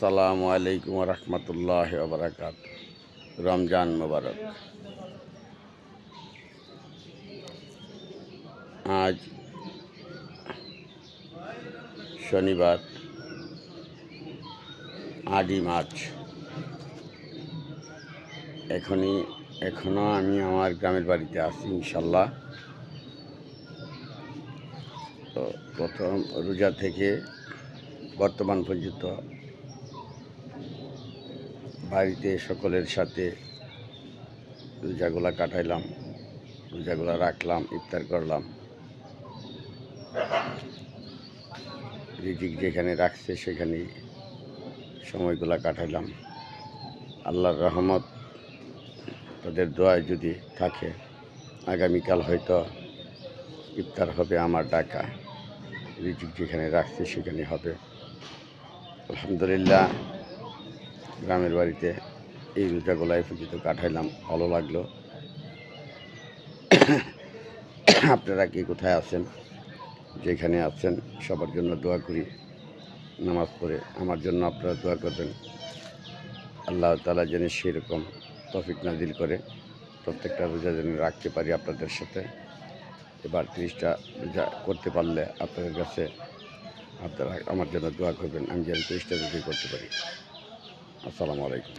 আসসালামু আলাইকুম রহমতুল্লাহ বারাকাত। রমজান মোবারক। আজ শনিবার 8ই মার্চ। এখনও আমি আমার গ্রামের বাড়িতে আছি ইনশাল্লাহ। তো প্রথম রোজা থেকে বর্তমান পর্যন্ত বাড়িতে সকলের সাথে রোজাগুলা কাটাইলাম, রোজাগুলা রাখলাম, ইফতার করলাম। রিজিক যেখানে রাখছে সেখানেই সময়গুলা কাটাইলাম। আল্লাহর রহমত, তাদের দোয়ায় যদি থাকে আগামীকাল হয়তো ইফতার হবে আমার ডাকা। রিজিক যেখানে রাখছে সেখানে হবে। আলহামদুলিল্লাহ, গ্রামের বাড়িতে এই রোজাগুলাই পর্যন্ত কাটাইলাম, ভালো লাগলো। আপনারা কি কোথায় আছেন? যেখানে আছেন সবার জন্য দোয়া করি। নামাজ পড়ে আমার জন্য আপনারা দোয়া করবেন। আল্লাহ তাআলা যেন সেরকম তৌফিক নাজিল করে প্রত্যেকটা রোজা যেন রাখতে পারি আপনাদের সাথে। এবার 30টা রোজা করতে পারলে আপনাদের কাছে আপনারা আমার জন্য দোয়া করবেন, আমি যেন 30টা রোজা করতে পারি। আসসালামু আলাইকুম।